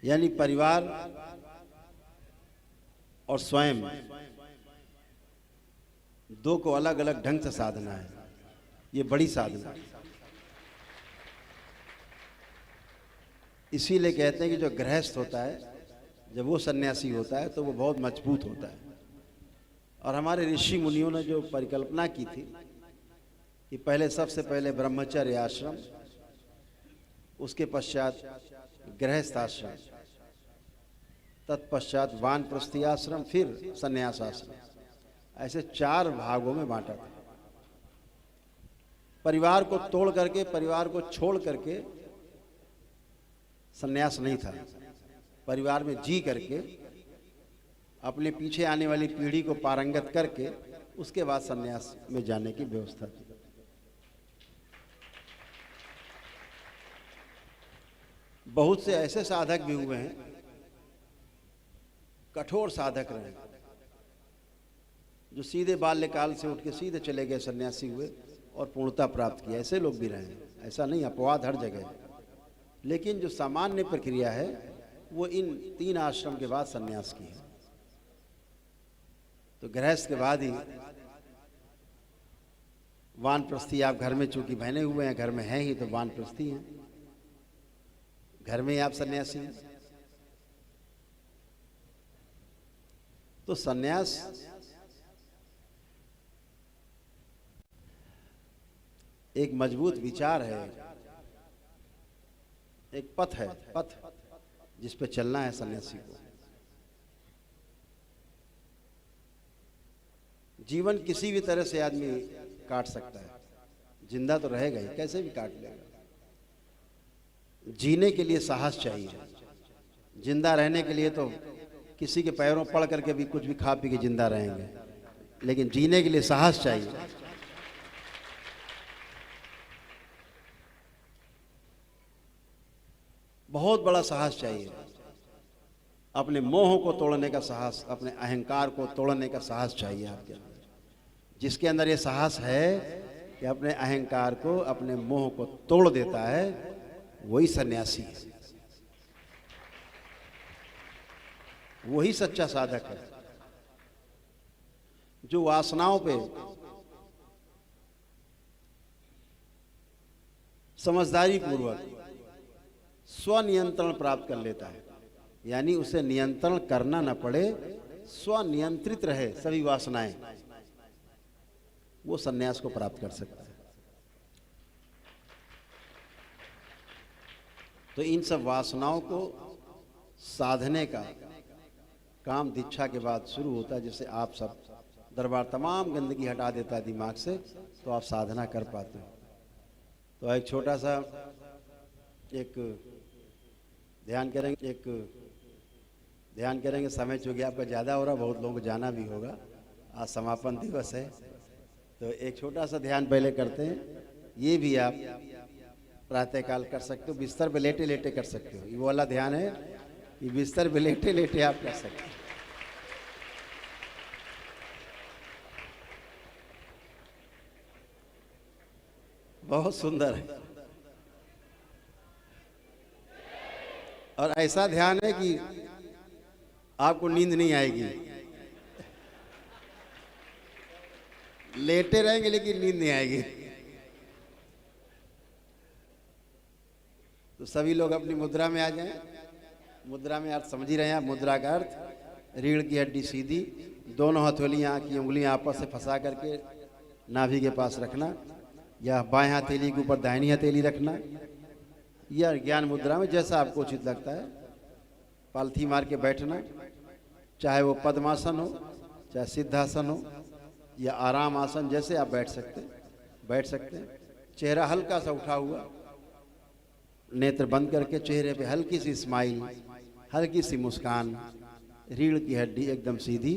यानी परिवार और स्वयं दो को अलग अलग ढंग से साधना है। ये बड़ी साधना है। इसीलिए कहते हैं कि जो गृहस्थ होता है, जब वो सन्यासी होता है तो वो बहुत मजबूत होता है। और हमारे ऋषि मुनियों ने जो परिकल्पना की थी कि पहले सबसे पहले ब्रह्मचर्य आश्रम, उसके पश्चात गृहस्थ आश्रम, तत्पश्चात वानप्रस्थी आश्रम, फिर संन्यास आश्रम, ऐसे 4 भागों में बांटा था। परिवार को तोड़ करके, परिवार को छोड़ करके संन्यास नहीं था। परिवार में जी करके, अपने पीछे आने वाली पीढ़ी को पारंगत करके, उसके बाद संन्यास में जाने की व्यवस्था थी। बहुत से ऐसे साधक भी हुए हैं, कठोर साधक रहे, जो सीधे बाल्यकाल से उठ के सीधे चले गए, सन्यासी हुए और पूर्णता प्राप्त किया। ऐसे लोग भी रहे हैं, ऐसा नहीं, अपवाद हर जगह है। लेकिन जो सामान्य प्रक्रिया है वो इन 3 आश्रम के बाद सन्यास की है। तो गृहस्थ के बाद ही वानप्रस्थी। आप घर में चूंकि बहने हुए हैं, घर में हैं ही, तो वानप्रस्थी हैं, घर में ही आप सन्यासी हैं। तो सन्यास एक मजबूत विचार है, एक पथ है, पथ जिस पे चलना है सन्यासी को। जीवन किसी भी तरह से आदमी काट सकता है, जिंदा तो रहेगा ही, कैसे भी काट लेगा। जीने के लिए साहस चाहिए। जिंदा रहने के लिए तो किसी के पैरों पड़ करके भी कुछ भी खा पी के जिंदा रहेंगे, लेकिन जीने के लिए साहस चाहिए। बहुत बड़ा साहस चाहिए। अपने मोह को तोड़ने का साहस, अपने अहंकार को तोड़ने का साहस चाहिए आपके अंदर। जिसके अंदर ये साहस है कि अपने अहंकार को, अपने मोह को तोड़ देता है, वही सन्यासी है, वही सच्चा साधक है। जो वासनाओं पे समझदारी पूर्वक स्वनियंत्रण प्राप्त कर लेता है, यानी उसे नियंत्रण करना न पड़े, स्वनियंत्रित रहे सभी वासनाएं, वो सन्यास को प्राप्त कर सकता है। तो इन सब वासनाओं को साधने का काम दीक्षा के बाद शुरू होता है। जैसे आप सब दरबार तमाम गंदगी हटा देता है दिमाग से, तो आप साधना कर पाते हो। तो एक छोटा सा एक ध्यान करेंगे। समय चूंकि आपका ज़्यादा हो रहा, बहुत लोगों को जाना भी होगा, आज समापन दिवस है, तो एक छोटा सा ध्यान पहले करते हैं। ये भी आप प्रातःकाल कर सकते हो, बिस्तर पे लेटे लेटे कर सकते हो। ये वो वाला ध्यान है कि बिस्तर पे लेटे लेटे आप कर सकते हो। बहुत सुंदर है। और ऐसा ध्यान है कि आपको नींद नहीं आएगी। लेटे रहेंगे लेकिन नींद नहीं आएगी। तो सभी लोग अपनी मुद्रा में आ जाएं। मुद्रा में अर्थ समझ ही रहे हैं आप। मुद्रा का अर्थ रीढ़ की हड्डी सीधी, दोनों हथेलियां की उंगलियां आपस से फंसा करके नाभि के पास रखना, या बाएं हथेली के ऊपर दाहिनी हथेली रखना, या ज्ञान मुद्रा में जैसा आपको उचित लगता है पालथी मार के बैठना। चाहे वो पद्मासन हो, चाहे सिद्धासन हो, या आराम आसन, जैसे आप बैठ सकते हैं। चेहरा हल्का सा उठा हुआ, नेत्र बंद करके चेहरे पे हल्की सी स्माइल, हल्की सी मुस्कान, रीढ़ की हड्डी एकदम सीधी,